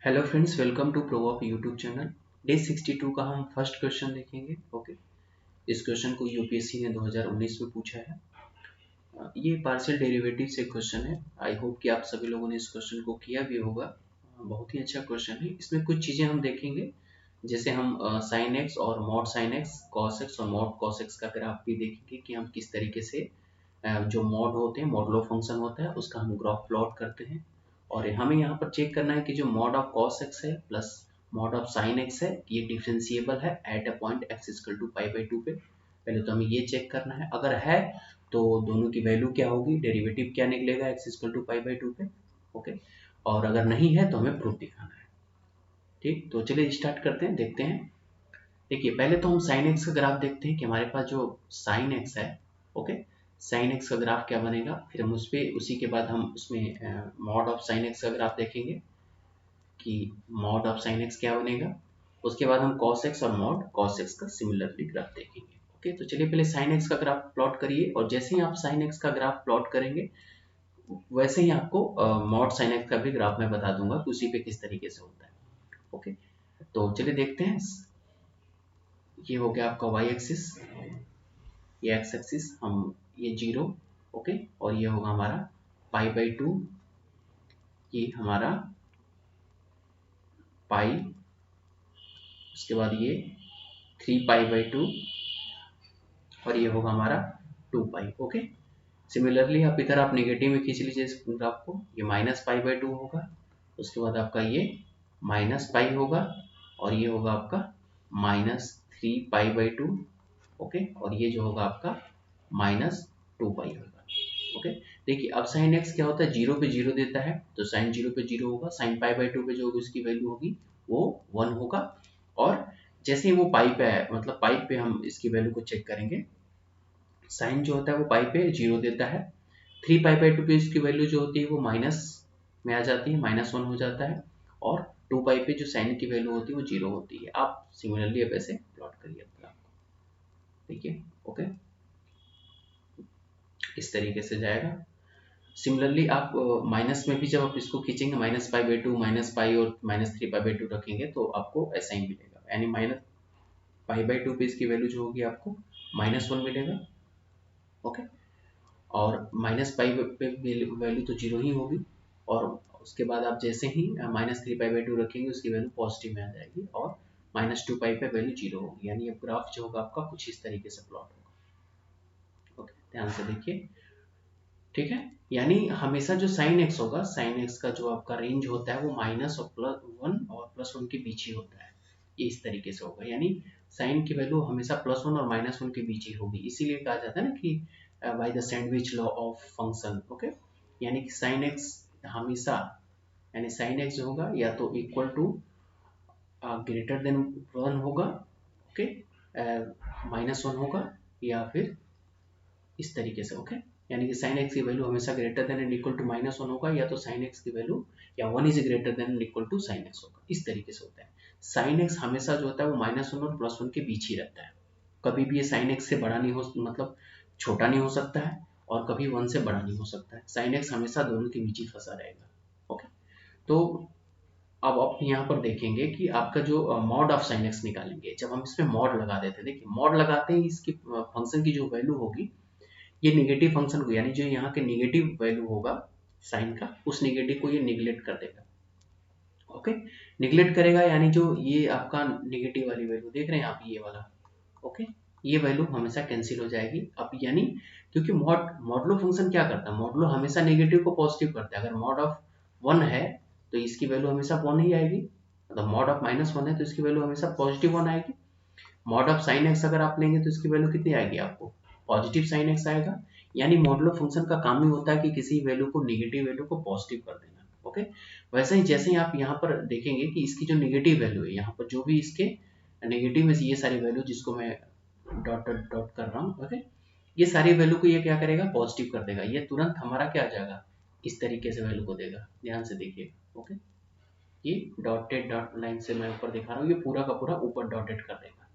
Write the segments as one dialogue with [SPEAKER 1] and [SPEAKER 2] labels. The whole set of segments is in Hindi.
[SPEAKER 1] Hello friends, welcome to Provoke YouTube channel. Day 62 का हम फर्स्ट क्वेश्चन देखेंगे। ओके, इस क्वेश्चन को यूपीएससी ने 2019 में पूछा है। ये पार्शियल डेरिवेटिव से क्वेश्चन है। आई होप कि आप सभी लोगों ने इस क्वेश्चन को किया भी होगा। बहुत ही अच्छा क्वेश्चन है। इसमें कुछ चीज़ें हम देखेंगे, जैसे हम साइन एक्स और mod sine x, cos x और मॉड कॉस एक्स का ग्राफ भी देखेंगे कि हम किस तरीके से जो मॉड होते हैं, मॉडुलो फंक्शन होता है, उसका हम ग्राफ प्लॉट करते हैं। और हमें यहाँ पर चेक करना है कि जो मॉड ऑफ कॉस एक्स है plus mod of sine x है, ये डिफरेंशिएबल है at a point x equal to pi by 2 पे। पहले तो हमें ये चेक करना है। अगर है तो दोनों की वैल्यू क्या होगी, डेरिवेटिव क्या निकलेगा x equal to pi by 2 पे। ओके, और अगर नहीं है तो हमें प्रूफ दिखाना है। ठीक, तो चलिए स्टार्ट करते हैं, देखते हैं। देखिए, पहले तो हम साइन एक्स का ग्राफ देखते हैं कि हमारे पास जो साइन एक्स है, ओके, साइन एक्स का ग्राफ क्या बनेगा। फिर हम उस पर उसी के बाद हम उसमें मॉड ऑफ साइन एक्स का ग्राफ देखेंगे कि मॉड ऑफ साइन एक्स क्या बनेगा। उसके बाद हम कॉस एक्स और मॉड कॉस एक्स का सिमिलरली ग्राफ देखेंगे। ओके, तो चलिए पहले साइन एक्स का ग्राफ प्लॉट करिए, और जैसे ही आप साइन एक्स का ग्राफ प्लॉट करेंगे वैसे ही आपको मॉड साइन एक्स का भी ग्राफ मैं बता दूंगा कि उसी पे किस तरीके से होता है। ओके, तो चलिए देखते हैं। ये हो गया आपका वाई एक्सिस, ये एक्स एक्सिस, हम ये 0, ओके, और ये होगा हमारा पाई बाई 2, ये हमारा पाई, उसके बाद ये 3 पाई बाई 2, और ये होगा हमारा 2 पाई। ओके, सिमिलरली आप इधर आप नेगेटिव में खींच लीजिए इस ग्राफ को, ये माइनस पाई बाई 2 होगा, उसके बाद आपका ये माइनस पाई होगा, और ये होगा आपका माइनस 3 पाई बाई 2। ओके, और ये जो होगा आपका माइनस 2 पाई होगा। ओके, देखिए अब साइन एक्स क्या होता है, 0 पे 0 देता है, तो साइन 0 पे 0 होगा। साइन पाई बाई 2 पे जो होगी उसकी वैल्यू होगी वो 1 होगा। और जैसे ही वो पाई पे है, मतलब पाई पे हम इसकी वैल्यू को चेक करेंगे, साइन जो होता है वो पाई पे 0 देता है। 3 पाई बाई 2 पे इसकी वैल्यू जो होती है वो माइनस में आ जाती है, -1 हो जाता है। और 2 पाई पे जो साइन की वैल्यू होती है वो 0 होती है। आप सिमिलरली अब ऐसे प्लॉट करिए अपना, देखिए। ओके, इस तरीके से जाएगा। सिमिलरली आप माइनस में भी जब आप इसको खींचेंगे, minus pi by 2, minus pi और -3 पाई बाई 2 रखेंगे तो आपको ऐसा ही मिलेगा, यानी माइनस पाई बाई 2 पे इसकी वैल्यू जो होगी आपको -1 मिलेगा। ओके, और माइनस पाई पे वैल्यू तो 0 ही होगी, और उसके बाद आप जैसे ही -3 पाई बाई 2 रखेंगे उसकी वैल्यू पॉजिटिव में आ जाएगी, और -2 पाई पे वैल्यू 0 होगी, यानी अब ग्राफ जो होगा आपका कुछ इस तरीके से प्लॉट होगा। ओके, ध्यान से देखिए। ठीक है, यानी हमेशा जो साइन एक्स होगा, साइन एक्स का जो आपका रेंज होता है वो माइनस और +1 और +1 के बीच ही होता है। ये इस तरीके से होगा, यानी साइन की वैल्यू हमेशा +1 और -1 के बीच ही होगी। इसीलिए कहा जाता है ना कि by the sandwich law of function. Okay, यानी कि साइन एक्स हमेशा, यानी साइन एक्स जो होगा या तो इक्वल टू ग्रेटर देन 1 होगा, ओके, -1 होगा, या फिर इस तरीके से। ओके, यानी कि साइन एक्स की वैल्यू हमेशा greater than and equal to -1 होगा, या तो साइन एक्स की वैल्यू या 1 is greater than and equal to sine x होगा। इस तरीके से होता है। साइन एक्स हमेशा जो होता है वो -1 और +1 के बीच ही रहता है। कभी भी ये साइन एक्स से बड़ा नहीं हो, मतलब छोटा नहीं हो सकता है, और कभी 1 से बड़ा नहीं हो सकता है। साइन एक्स हमेशा दोनों के बीच ही फंसा रहेगा। ओके, तो अब आप यहाँ पर देखेंगे कि आपका जो मॉड ऑफ साइन एक्स निकालेंगे, जब हम इसमें मॉड लगा देते हैं, देखिए मॉड लगाते ही इसकी फंक्शन की जो वैल्यू होगी, ये नेगेटिव फंक्शन को, यानी जो यहाँ के नेगेटिव वैल्यू होगा साइन का, उस नेगेटिव को ये निगलेक्ट कर देगा। ओके, निगलेक्ट करेगा, यानी जो ये आपका नेगेटिव वाली वैल्यू देख रहे हैं आप, ये वाला, ओके, ये वैल्यू हमेशा कैंसिल हो जाएगी। अब यानी क्योंकि मॉडुलो फंक्शन क्या करता है, मॉडुलो हमेशा नेगेटिव को पॉजिटिव करता है। अगर मॉड ऑफ 1 है तो इसकी वैल्यू हमेशा 1 ही आएगी, मतलब मॉड ऑफ -1 है तो इसकी वैल्यू हमेशा पॉजिटिव 1 आएगी। मॉड ऑफ साइन एक्स अगर आप लेंगे तो इसकी वैल्यू कितनी आएगी, आपको पॉजिटिव साइन एक्स आएगा। यानी मॉडुलो फंक्शन का काम ही होता है कि किसी वैल्यू को, नेगेटिव वैल्यू को पॉजिटिव कर देना। ओके, वैसे ही जैसे ही आप यहाँ पर देखेंगे कि इसकी जो नेगेटिव वैल्यू है, यहाँ पर जो भी इसके नेगेटिव में ये सारी वैल्यू जिसको मैं डॉट डॉट डॉट कर रहा हूँ, ओके, ये सारी वैल्यू को ये क्या करेगा, पॉजिटिव कर देगा। ये तुरंत हमारा क्या आ जाएगा, इस तरीके से वैल्यू को देगा। ध्यान से देखिए। ओके, ये डॉटेड डॉट लाइन से मैं ऊपर दिखा रहा हूँ, ये पूरा का पूरा ऊपर डॉटेड कर देगा।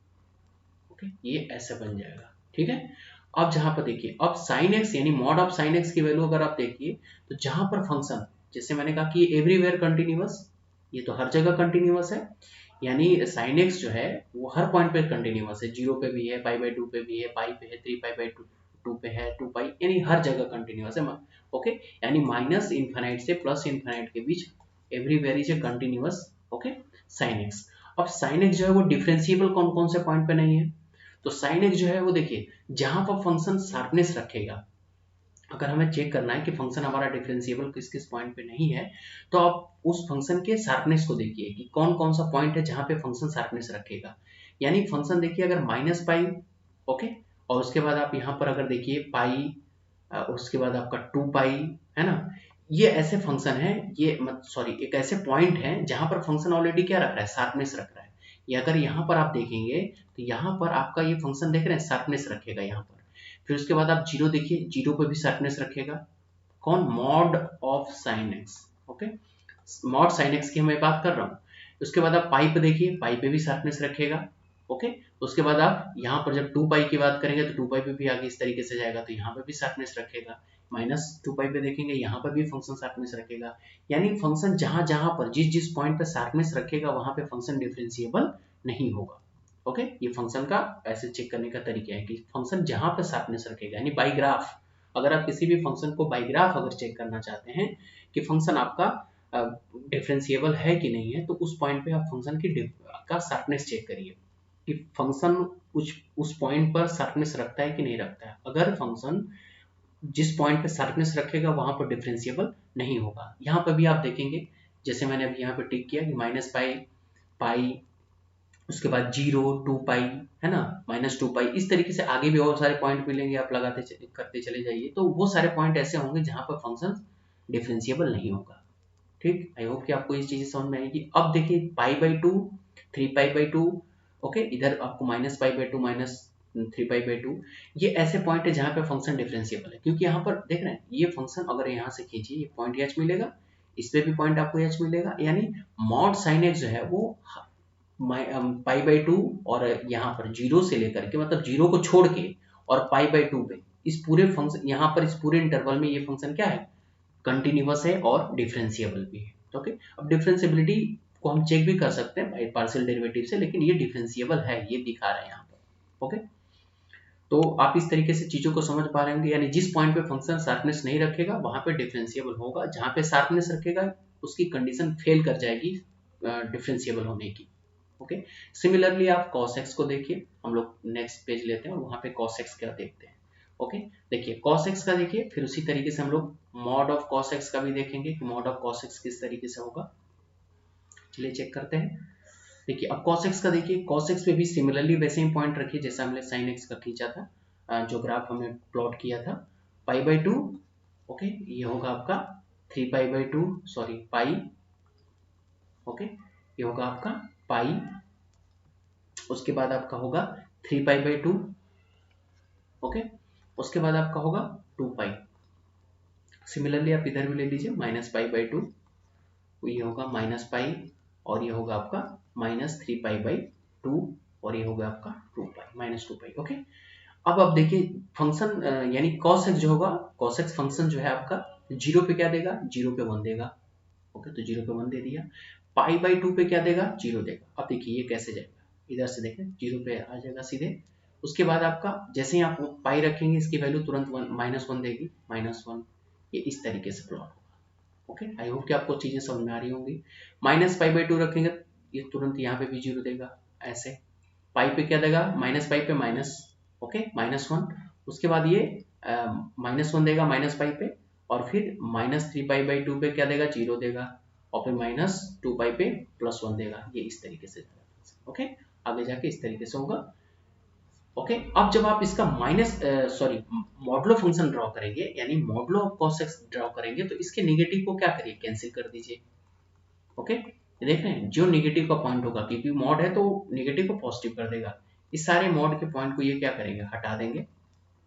[SPEAKER 1] ओके, ये ऐसे बन जाएगा। ठीक है, अब जहां पर देखिए, अब साइन एक्स यानी मॉड ऑफ साइन एक्स की वैल्यू अगर आप देखिए, तो जहां पर फंक्शन, जैसे मैंने कहा कि एवरीवेयर कंटिन्यूअस, ये तो हर जगह कंटिन्यूअस है, यानी साइन एक्स जो है वो हर पॉइंट पे कंटिन्यूअस है, 0 पे भी है, पाई बाई 2 पे भी है, पाई पे है, 3 पाई बाई 2 पे है, 2 पाई, यानी हर जगह कंटिन्यूअस है। ओके, यानी माइनस इनफाइनाइट से प्लस इनफाइनाइट के बीच everywhere is a continuous. Okay, sine x. अब साइन एक्स जो है वो डिफरेंशिएबल कौन कौन से पॉइंट पे नहीं है, तो साइन एक्स जो है वो देखिए जहां पर फंक्शन शार्पनेस रखेगा, अगर हमें चेक करना है कि फंक्शन हमारा डिफरेंशिएबल किस किस पॉइंट पे नहीं है, तो आप उस फंक्शन के शार्पनेस को देखिए कि कौन कौन सा पॉइंट है जहां पे फंक्शन शार्पनेस रखेगा। यानी फंक्शन देखिए अगर माइनस पाई, ओके, और उसके बाद आप यहाँ पर अगर देखिए पाई, उसके बाद आपका 2 पाई, है ना, ये ऐसे फंक्शन है, ये सॉरी एक ऐसे पॉइंट है जहां पर फंक्शन ऑलरेडी क्या रख रहा है, शार्पनेस रख रहा है। ये अगर यहाँ पर आप देखेंगे तो यहाँ पर आपका ये फंक्शन देख रहे हैं शार्पनेस रखेगा यहाँ पर। फिर उसके बाद आप जीरो देखिए, जीरो पे भी शार्पनेस रखेगा, कौन, mod of sine x. Okay, mod sine x की मैं बात कर रहा हूँ। उसके बाद आप पाई पे देखिए, पाई पे भी शार्पनेस रखेगा। ओके, उसके बाद आप यहाँ पर जब 2 पाई की बात करेंगे तो 2 पाई पे भी आगे इस तरीके से जाएगा, तो यहाँ पे भी शार्पनेस रखेगा। माइनस 2 पाई पे देखेंगे, यहाँ पर भी फंक्शन शार्पनेस रखेगा। यानी फंक्शन जहां जहां पर जिस जिस पॉइंट पे शार्पनेस रखेगा वहां पे फंक्शन डिफरेंशिएबल नहीं होगा। ओके, ये फंक्शन का ऐसे चेक करने का तरीका है कि फंक्शन जहां पे शार्पनेस रखेगा, यानी बाई ग्राफ, अगर आप किसी भी फंक्शन को बाई ग्राफ अगर चेक करना चाहते हैं कि फंक्शन आपका डिफरेंशिएबल है कि नहीं है, तो उस पॉइंट पे आप फंक्शन की का शार्पनेस चेक करिए कि फंक्शन उस पॉइंट पर शार्पनेस रखता है कि नहीं रखता है। अगर फंक्शन जिस पॉइंट पे शार्पनेस रखेगा वहां पर डिफरेंशिएबल नहीं होगा। यहाँ पर भी आप देखेंगे, जैसे मैंने अभी यहाँ पे टिक किया कि माइनस पाई, पाई, उसके बाद 0, 2 पाई, है ना, माइनस 2 पाई, इस तरीके से आगे भी और सारे पॉइंट मिलेंगे, आप लगाते करते चले जाइए, तो वो सारे पॉइंट ऐसे होंगे जहां पर फंक्शन डिफरेंशिएबल नहीं होगा। ठीक, आई होप कि आपको ये चीजें समझ में आएगी। अब देखिए पाई बाई 2, 3 पाई बाई 2, ओके, इधर आपको minus pi by 2, minus 3 pi by 2, ये ऐसे पॉइंट है जहां पे फंक्शन डिफरेंशिएबल है, क्योंकि यहाँ पर देख रहे हैं ये फंक्शन अगर यहाँ से खींचिए ये पॉइंट एच मिलेगा, इस पे भी पॉइंट आपको एच मिलेगा, यानी मॉड साइन एक्स जो है वो पाई बाई 2 और यहाँ पर जीरो से लेकर के, मतलब जीरो को छोड़ के और पाई बाई 2 पे, इस पूरे फंक्शन यहाँ पर इस पूरे इंटरवल में ये फंक्शन क्या है, कंटिन्यूअस है और डिफरेंशिएबल भी है। ओके, अब डिफरेंशिएबिलिटी को हम चेक भी कर सकते हैं पार्शियल डेरिवेटिव से, लेकिन ये डिफरेंशिएबल है, ये दिखा रहा है यहाँ पर। ओके, तो आप इस तरीके से चीजों को समझ पा रहे होंगे, यानी जिस पॉइंट पे फंक्शन शार्पनेस नहीं रखेगा वहां पे डिफरेंशिएबल होगा, जहां पे शार्पनेस रखेगा उसकी कंडीशन फेल कर जाएगी डिफरेंशिएबल होने की। ओके, सिमिलरली आप cos x को देखिए, हम लोग नेक्स्ट पेज लेते हैं और वहां पे cos x क्या देखते हैं। ओके, देखिए cos x का देखिए, फिर उसी तरीके से हम लोग मॉड ऑफ cos x का भी देखेंगे कि मॉड ऑफ cos x किस तरीके से होगा। चलिए चेक करते हैं। देखिए अब cos x का देखिए, cos x पे भी सिमिलरली वैसे ही पॉइंट रखिए जैसा हमने sin x का खींचा था, जो ग्राफ हमने प्लॉट किया था, पाई बाई 2। ओके, ये होगा आपका 3 पाई बाई 2, सॉरी पाई। ओके, ये होगा आपका पाई, उसके बाद आपका होगा 3 पाई बाई 2। ओके, उसके बाद आपका होगा 2 पाई। सिमिलरली आप इधर भी ले लीजिए, माइनस पाई बाई 2, ये होगा माइनस पाई, और ये होगा आपका माइनस 3 पाई बाई 2, और ये होगा आपका 2 पाई, माइनस 2 पाई। ओके, अब आप देखिए फंक्शन यानी cos x जो होगा, cos x फंक्शन जो है आपका जीरो पे क्या देगा, जीरो पे 1 देगा। ओके, तो जीरो पे 1 दे दिया। पाई बाई 2 पे क्या देगा, जीरो देगा। अब देखिए ये कैसे जाएगा, इधर से देखें जीरो पे आ जाएगा सीधे। उसके बाद आपका जैसे ही आप पाई रखेंगे इसकी वैल्यू तुरंत माइनस 1 देगी, माइनस 1, ये इस तरीके से प्लॉट होगा। ओके, आई होप कि आपको चीजें समझ में आ रही होंगी। माइनस पाई बाई 2 रखेंगे ये तुरंत यहाँ पे भी जीरो देगा, ऐसे पाई पे क्या देगा, माइनस पाई पे माइनस, ओके, माइनस 1, उसके बाद ये माइनस 1 देगा माइनस पाई पे, और फिर माइनस 3 पाई बाई 2 पे क्या देगा, जीरो देगा, और फिर माइनस 2 पाई पे प्लस 1 देगा, ये इस तरीके से। ओके, आगे जाके इस तरीके से होगा। ओके, अब जब आप इसका minus sorry modulo function draw करेंगे, यानी modulo of cos x draw करेंगे, तो इसके नेगेटिव को क्या करिए, कैंसिल कर दीजिए। ओके, देख रहे हैं जो नेगेटिव का पॉइंट होगा, क्योंकि मॉड है तो नेगेटिव को पॉजिटिव कर देगा, इस सारे मॉड के पॉइंट को ये क्या करेंगे, हटा देंगे।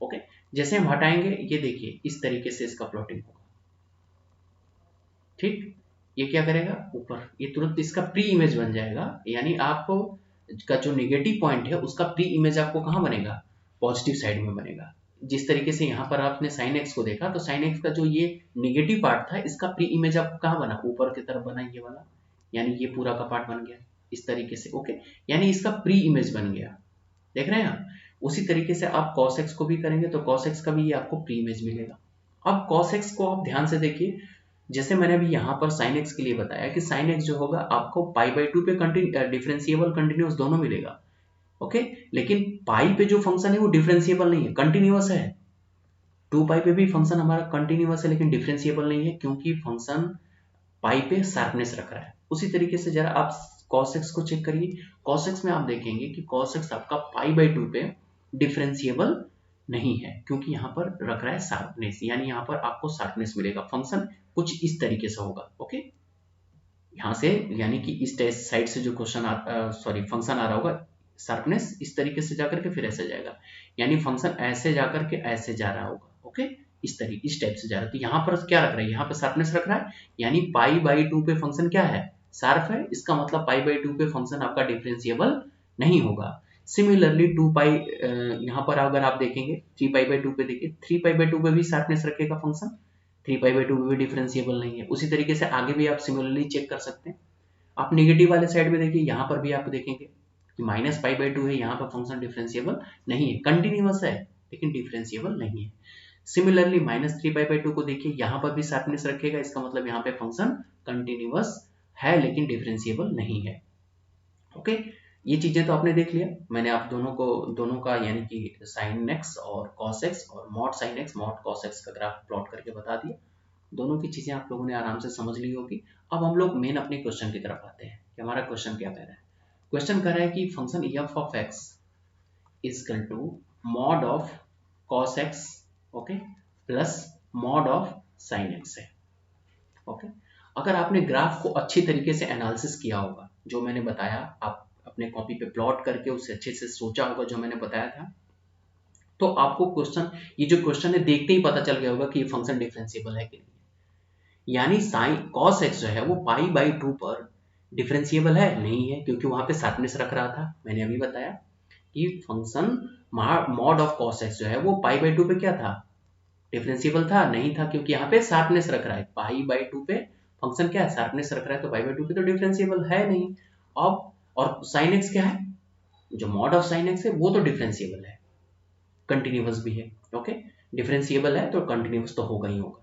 [SPEAKER 1] ओके, जैसे हम हटाएंगे ये देखिए इस तरीके से इसका प्लॉटिंग होगा। ठीक, ये क्या करेगा ऊपर, ये तुरंत इसका प्री इमेज बन जाएगा, यानी आपको का जो नेगेटिव पॉइंट है उसका प्री इमेज आपको कहाँ बनेगा, पॉजिटिव साइड में बनेगा। जिस तरीके से यहाँ पर आपने साइन एक्स को देखा, तो साइन एक्स का जो ये नेगेटिव पार्ट था इसका प्री इमेज आपको कहाँ बना, ऊपर की तरफ बना, ये वाला, यानी ये पूरा का पार्ट बन गया इस तरीके से। ओके, यानी इसका प्री इमेज बन गया, देख रहे हैं आप। उसी तरीके से आप cos x को भी करेंगे तो cos x का भी ये आपको प्री इमेज मिलेगा। अब cos x को आप ध्यान से देखिए, जैसे मैंने अभी यहाँ पर sin x के लिए बताया कि sin x जो होगा आपको π/2 पे डिफरेंशिएबल कंटिन्यूस दोनों मिलेगा। ओके, लेकिन पाई पे जो फंक्शन है वो डिफरेंशिएबल नहीं है, कंटिन्यूस है। 2 पाई पे भी फंक्शन हमारा कंटिन्यूस है लेकिन डिफरेंशिएबल नहीं है, क्योंकि फंक्शन पाई पे शार्पनेस रख रहा है। उसी तरीके से जरा आप cos x को चेक करिए, cos x में आप देखेंगे कि cos x आपका π/2 पे डिफरेंशिएबल नहीं है, क्योंकि यहाँ पर रख रहा है शार्पनेस, यानी यहाँ पर आपको शार्पनेस मिलेगा। फंक्शन कुछ इस तरीके से होगा। ओके, यहाँ से यानी कि इस साइड से जो क्वेश्चन सॉरी फंक्शन आ रहा होगा, शार्पनेस इस तरीके से जाकर के फिर ऐसे जाएगा, यानी फंक्शन ऐसे जाकर के ऐसे जा रहा होगा। ओके, इस तरीके इस टाइप से जा रहा है। तो यहाँ पर क्या रख रहा है, यहाँ पे शार्पनेस रख रहा है, यानी π/2 पे फंक्शन क्या है, शार्प है। इसका मतलब π/2 पे फंक्शन आपका डिफरेंशिएबल नहीं होगा। सिमिलरली 2 पाई यहाँ पर अगर आप देखेंगे 3π/2 पे देखिए, 3π/2 पे भी शार्पनेस रखेगा फंक्शन, 3π/2 पे भी डिफरेंशिएबल नहीं है। उसी तरीके से आगे भी आप सिमिलरली चेक कर सकते हैं। आप नेगेटिव वाले साइड में देखिए, यहाँ पर भी आप देखेंगे कि -π/2 है, यहाँ पर फंक्शन डिफरेंशिएबल नहीं है, कंटिन्यूअस है लेकिन डिफरेंशिएबल नहीं है। सिमिलरली -3π/2 को देखिए, यहाँ पर भी शार्पनेस रखेगा, इसका मतलब यहाँ पे फंक्शन कंटिन्यूअस है लेकिन डिफरेंशिएबल नहीं है। ओके, ये चीजें तो आपने देख लिया। मैंने आप दोनों का यानी कि sin x और cos x और mod sin x mod cos x का ग्राफ प्लॉट करके बता दिया। दोनों की चीजें आप लोगों ने आराम से समझ ली होगी। अब हम लोग मेन अपने क्वेश्चन की तरफ आते हैं कि हमारा क्वेश्चन क्या कह रहा है। क्वेश्चन कह रहा है कि function f of x equal to mod of cos x, okay, plus mod of sin x है। ओके, अगर आपने ग्राफ को अच्छी तरीके से एनालिसिस किया होगा, जो मैंने बताया, आप अपने कॉपी पे प्लॉट करके उसे अच्छे से सोचा होगा जो मैंने बताया था, तो आपको क्वेश्चन, ये जो क्वेश्चन है देखते ही पता चल गया होगा कि ये फंक्शन डिफरेंशिएबल है कि नहीं। यानी साइन cos x जो है वो π/2 पर डिफरेंशिएबल है, नहीं है, क्योंकि वहां पे शार्पनेस रख रहा था। मैंने अभी बताया कि function mod of cos x जो है वो π/2 पे क्या था, डिफरेंशिएबल था, नहीं था, क्योंकि यहाँ पे शार्पनेस रख रहा है। π/2 पे फंक्शन क्या है, शार्पनेस रख रहा है, तो π/2 पे तो डिफरेंशिएबल है नहीं। अब और sin x क्या है, जो मॉड ऑफ sin x है वो तो डिफरेंशिएबल है, कंटिन्यूअस भी है। ओके, डिफरेंशिएबल है तो कंटिन्यूअस तो होगा ही होगा।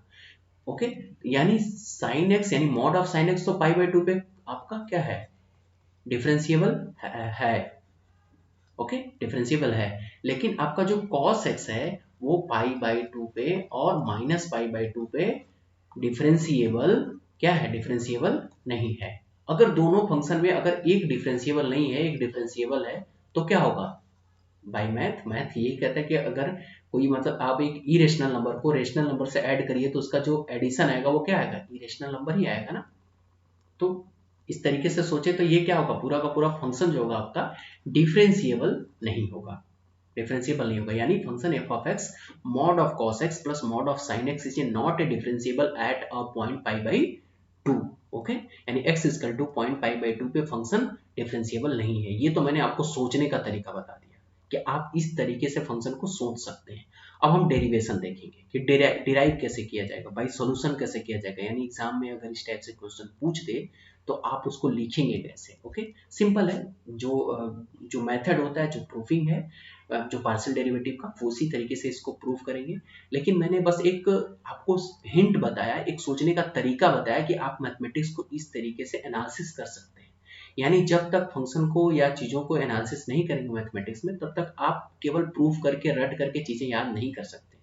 [SPEAKER 1] ओके, यानी sin x यानी मॉड ऑफ sin x तो π/2 पे आपका क्या है, डिफरेंशिएबल है। ओके, डिफरेंशिएबल है, लेकिन आपका जो cos x है वो π/2 पे और -π/2 पे डिफरेंशिएबल क्या है, डिफरेंशिएबल नहीं है। अगर दोनों फंक्शन में अगर एक डिफरेंशिएबल नहीं है, एक डिफरेंशिएबल है, तो क्या होगा, बाय मैथ ये कहता है कि अगर कोई मतलब आप एक इरेशनल नंबर को रेशनल नंबर से ऐड करिए तो उसका जो एडिशन आएगा वो क्या आएगा, इरेशनल नंबर ही आएगा ना। तो इस तरीके से सोचे तो ये क्या होगा, पूरा का पूरा फंक्शन जो होगा आपका डिफरेंशिएबल नहीं होगा, डिफरेंशिएबल नहीं होगा। यानी function f of x mod of cos x plus mod of sin x is not a differentiable at a point π/2। Okay, यानी x is equal to point π/2 पे फंक्शन डिफरेंशिएबल नहीं है। ये तो मैंने आपको सोचने का तरीका बता दिया कि आप इस तरीके से फंक्शन को सोच सकते हैं। अब हम डेरिवेशन देखेंगे कि डिराइव कैसे किया जाएगा, बाई सोल्यूशन कैसे किया जाएगा। यानी एग्जाम में अगर इस टाइप से क्वेश्चन पूछ दे तो आप उसको लिखेंगे कैसे। ओके, सिंपल है, जो मेथड होता है, जो प्रूफिंग है, जो पार्शियल डेरिवेटिव का, वो उसी तरीके से इसको प्रूव करेंगे। लेकिन मैंने बस एक आपको हिंट बताया, एक सोचने का तरीका बताया कि आप मैथमेटिक्स को इस तरीके से एनालिसिस कर सकते हैं। यानी जब तक फंक्शन को या चीज़ों को एनालिसिस नहीं करेंगे मैथमेटिक्स में, तब तक आप केवल प्रूफ करके रट करके चीज़ें याद नहीं कर सकते,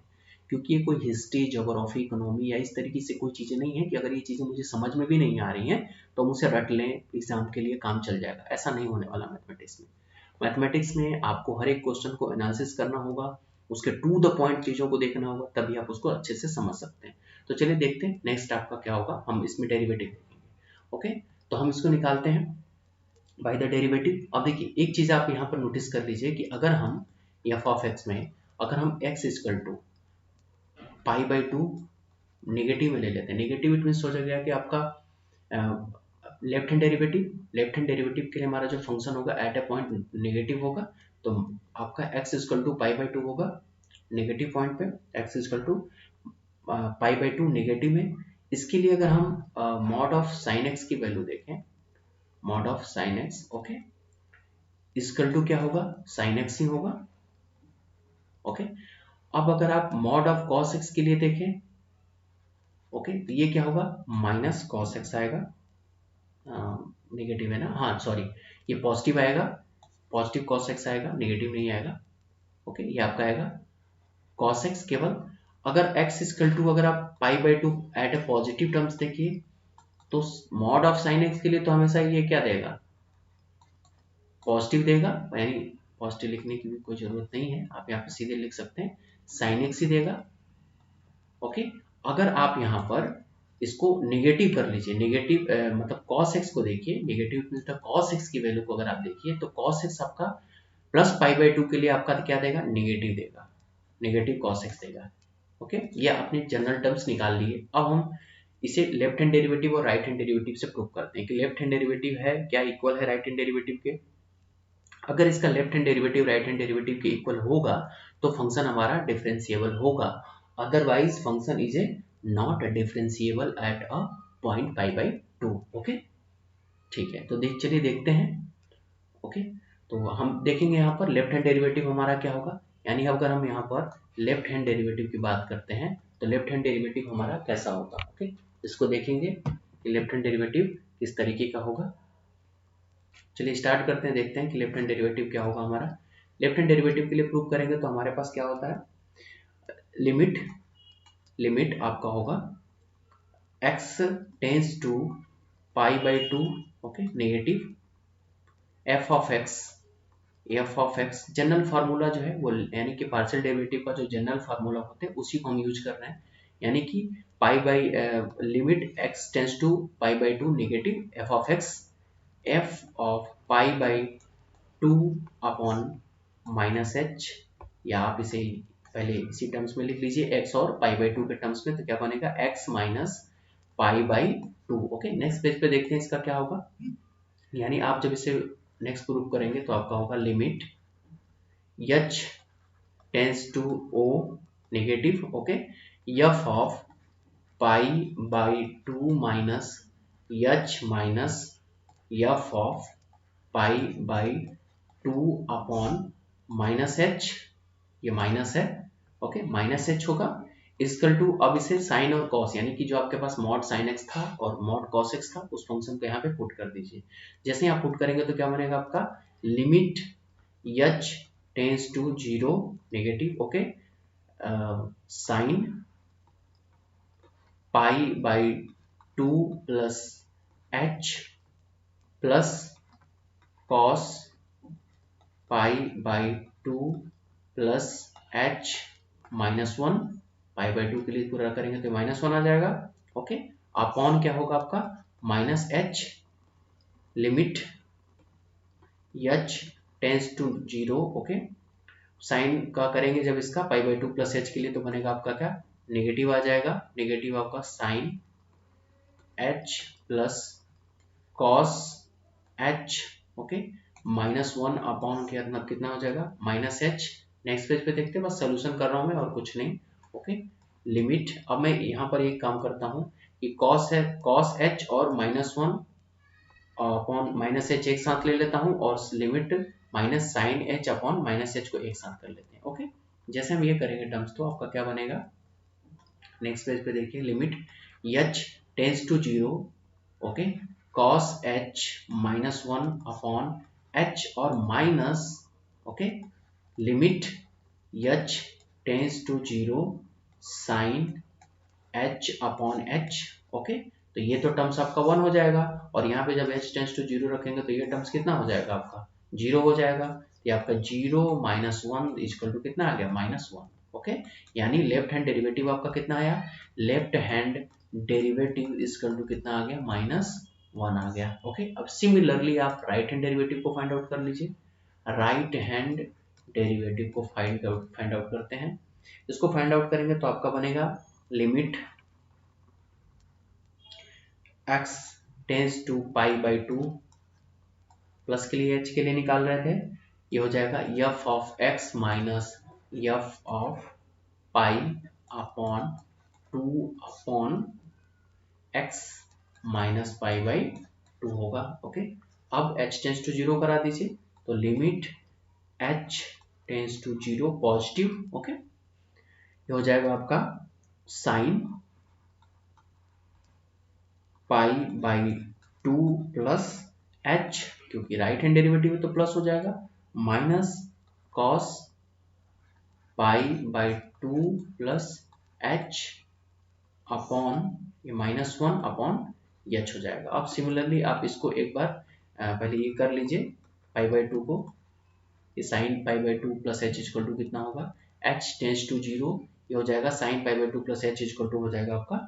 [SPEAKER 1] क्योंकि ये कोई हिस्ट्री, ज्योग्राफी, इकोनॉमी या इस तरीके से कोई चीज़ें नहीं है कि अगर ये चीज़ें मुझे समझ में भी नहीं आ रही हैं तो हम उसे रट लें, एग्जाम के लिए काम चल जाएगा। ऐसा नहीं होने वाला मैथमेटिक्स में। मैथमेटिक्स में आपको हर एक क्वेश्चन को एनालिसिस करना होगा, उसके टू द पॉइंट चीज़ों को देखना होगा, तभी आप उसको अच्छे से समझ सकते हैं। तो चलिए देखते हैं नेक्स्ट आपका क्या होगा, हम इसमें डेरिवेटिव देखेंगे। ओके, तो हम इसको निकालते हैं बाय द डेरिवेटिव। अब देखिए एक चीज़ आप यहाँ पर नोटिस कर लीजिए कि अगर हम f ऑफ x में अगर हम x इक्वल टू π/2 नेगेटिव में ले लेते हैं, नेगेटिव इट मीन्स हो जाएगा कि आपका लेफ्ट हैंड डेरिवेटिव के लिए हमारा जो फंक्शन होगा एट ए पॉइंट नेगेटिव होगा, तो आपका x इक्वल टू π/2 होगा नेगेटिव पॉइंट पे, x इक्वल टू π/2 नेगेटिव में। इसके लिए अगर हम मॉड ऑफ साइन x की वैल्यू देखें mod of sine x, okay, equal to क्या होगा, साइन एक्स ही होगा, ओके। अब अगर आप मॉड ऑफ कॉस एक्स के लिए देखें, ओके, तो ये क्या होगा, माइनस कॉस एक्स आएगा, नेगेटिव है ना, हाँ सॉरी, ये पॉजिटिव आएगा, पॉजिटिव कॉस एक्स आएगा, नेगेटिव नहीं आएगा, ओके। ये आपका आएगा कॉस एक्स केवल, अगर एक्स इक्वल टू, अगर आप pi by two at a positive terms देखिए, तो मॉड ऑफ साइन एक्स के लिए तो हमेशा ये क्या देगा, पॉजिटिव देगा, यानी पॉजिटिव लिखने की भी कोई जरूरत नहीं है, आप यहाँ पे सीधे लिख सकते हैं साइन एक्स ही देगा, ओके। अगर आप यहाँ पर इसको नेगेटिव कर लीजिए, नेगेटिव मतलब कॉस एक्स को देखिए, नेगेटिव मतलब कॉस एक्स की वैल्यू को अगर आप देखिए, तो कॉस एक्स आपका प्लस पाई बाई टू के लिए आपका क्या देगा, नेगेटिव देगा, नेगेटिव कॉस एक्स देगा, ओके। ये आपने जनरल टर्म्स निकाल लिए। अब हम इसे लेफ्ट हैंड डेरिवेटिव और राइट हैंड डेरिवेटिव से प्रूव करते हैं कि लेफ्ट हैंड डेरिवेटिव है क्या, इक्वल है राइट हैंड डेरिवेटिव के। अगर इसका left hand derivative right hand derivative के इक्वल होगा तो फंक्शन हमारा डिफरेंशिएबल होगा, otherwise function is a not differentiable eight a point pi by two, okay. ठीक है, तो चलिए देखते हैं, ओके। तो हम देखेंगे यहाँ पर लेफ्ट हैंड डेरिवेटिव हमारा क्या होगा, यानी अगर हम यहाँ पर लेफ्ट हैंड डेरिवेटिव की बात करते हैं तो लेफ्ट हैंड डेरिवेटिव हमारा कैसा होगा, ओके। इसको देखेंगे कि लेफ्ट हैंड डेरिवेटिव किस तरीके का होगा। चलिए स्टार्ट करते हैं, देखते हैं कि लेफ्ट हैंड डेरिवेटिव क्या होगा हमारा। लेफ्ट हैंड डेरिवेटिव के लिए प्रूव करेंगे तो हमारे पास क्या होता है, लिमिट, लिमिट आपका होगा x tends to pi by two, okay, negative f of x, general formula जो है वो, यानी कि पार्शियल डेरिवेटिव का जो जनरल फार्मूला होते हैं उसी को हम यूज कर रहे हैं, यानी कि pi by limit x tends to pi by two negative f of x, f of pi by two upon minus h, या आप इसे पहले इसी टर्म्स में लिख लीजिए x और पाई बाई टू के टर्म्स में, तो क्या बनेगा x minus pi by two, okay. Next page पे देखते हैं इसका क्या होगा, यानी आप जब इसे नेक्स्ट प्रूफ करेंगे तो आपका होगा limit h tends to o negative, okay, f of pi by two minus h minus f of pi by two upon minus h, ये माइनस है, ओके, माइनस एच होगा इक्वल टू, अब इसे साइन और कॉस, यानी कि जो आपके पास मॉड साइन एक्स था और मॉड कॉस एक्स था उस फंक्शन को यहाँ पे पुट कर दीजिए। जैसे ही आप पुट करेंगे तो क्या बनेगा आपका, limit h tends to zero negative, okay, sine pi by two plus h plus cos pi by two plus h minus one, pi by two के लिए पूरा करेंगे तो माइनस वन आ जाएगा, ओके। अपॉन क्या होगा आपका, minus h, limit h tends to zero, okay, sine का करेंगे जब इसका pi by two plus h के लिए तो बनेगा आपका क्या, नेगेटिव आ जाएगा, नेगेटिव आपका sine h plus cos h, okay, minus one upon कितना हो जाएगा, माइनस h। नेक्स्ट पेज पे देखते हैं, बस सोल्यूशन कर रहा हूं मैं और कुछ नहीं, ओके। लिमिट, अब मैं यहाँ पर एक काम करता हूँ कि कॉस है, कॉस h और minus one upon minus h एक साथ ले लेता हूँ, और limit minus sine h upon minus h को एक साथ कर लेते हैं, ओके। जैसे हम ये करेंगे टर्म्स तो आपका क्या बनेगा, नेक्स्ट पेज पे देखिए, limit h tends to zero, okay, cos h minus one upon h और minus, okay, limit h tends to zero sine h upon h, okay. तो ये तो टर्म्स आपका वन हो जाएगा, और यहाँ पे जब h टेंस टू जीरो रखेंगे तो ये टर्म्स कितना हो जाएगा आपका, जीरो हो जाएगा, ये आपका zero minus one equal to कितना आ गया, माइनस वन, ओके। यानी लेफ्ट हैंड डेरिवेटिव आपका कितना आया, left hand derivative equal to कितना आ गया, माइनस वन आ गया, ओके। अब सिमिलरली आप राइट हैंड डेरिवेटिव को फाइंड आउट कर लीजिए, राइट हैंड डेरिवेटिव को फाइंड आउट करते हैं। इसको फाइंड आउट करेंगे तो आपका बनेगा limit x tends to pi by two, plus के लिए h के लिए निकाल रहे थे, ये हो जाएगा f of x minus f of pi upon two upon x minus pi by two होगा, ओके। अब h टेंस टू 0 करा दीजिए, तो limit h tends to 0 positive, okay, ये हो जाएगा आपका sine pi by 2 plus h, क्योंकि राइट हैंड डेरिवेटिव है तो प्लस हो जाएगा, minus cos pi by 2 plus h upon ये -1 अपॉन h हो जाएगा। अब सिमिलरली आप इसको एक बार पहले ये कर लीजिए, पाई बाई 2 को, ये sine pi by 2 plus h equal to कितना होगा, h टेंस टू 0, ये हो जाएगा sine pi by 2 plus h equal to हो जाएगा आपका,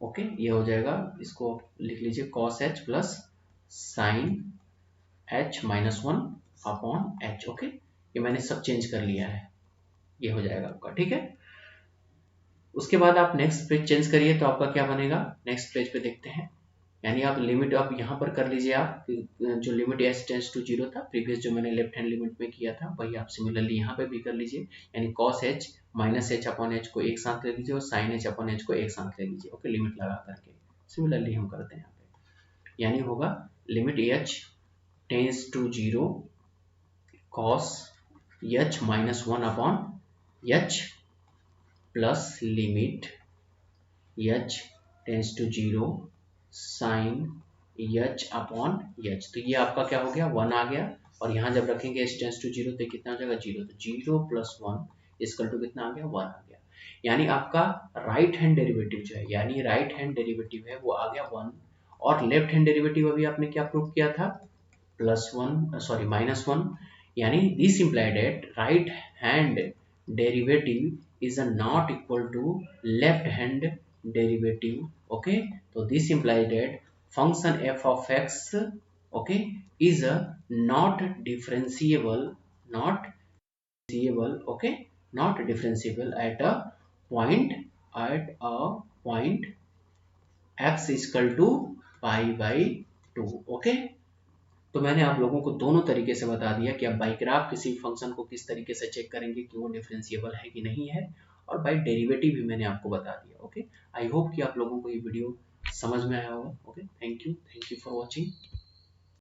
[SPEAKER 1] ओके, ये हो जाएगा, इसको लिख लीजिए cos h plus sign h -1 upon h, okay, ये मैंने सब चेंज कर लिया है, ये हो जाएगा आपका, ठीक है। उसके बाद आप नेक्स्ट पेज चेंज करिए तो आपका क्या बनेगा, नेक्स्ट पेज पे देखते हैं। यानी आप लिमिट आप यहाँ पर कर लीजिए, आप जो लिमिट s टेंस टू 0 था प्रीवियस जो मैंने लेफ्ट हैंड लिमिट में किया था वही आप सिमिलरली यहाँ पे भी कर लीजिए। यानी cos h minus H upon H को एक साथ ले लीजिए और साइन h अपॉन एच को एक साथ ले लीजिए, ओके, लिमिट लगा करके सिमिलरली हम करते हैं यहाँ पे। यानी होगा limit h tends to 0 cos h -1 upon h plus limit h tends to 0 sine h upon h, तो ये आपका क्या हो गया, 1 आ गया, और यहाँ जब रखेंगे h टेंस टू 0 तो कितना हो जाएगा, 0, तो 0 प्लस 1 इसकल टू कितना आ गया, 1 आ गया। यानी आपका राइट हैंड डेरिवेटिव जो है, यानी राइट हैंड डेरिवेटिव है वो आ गया 1, और लेफ्ट हैंड डेरिवेटिव अभी आपने क्या प्रूव किया था, +1, सॉरी -1, यानी this implied that right hand derivative is not equal to left hand derivative, okay, so this implies that function f of x, okay, is not differentiable, not differentiable, okay, not differentiable at a point, at a point x is equal to pi by 2, okay। तो मैंने आप लोगों को दोनों तरीके से बता दिया कि आप बाई ग्राफ किसी फंक्शन को किस तरीके से चेक करेंगे कि वो डिफरेंशिएबल है कि नहीं है, और बाई डेरिवेटिव भी मैंने आपको बता दिया, ओके। आई होप कि आप लोगों को ये वीडियो समझ में आया होगा, okay. Thank you for watching.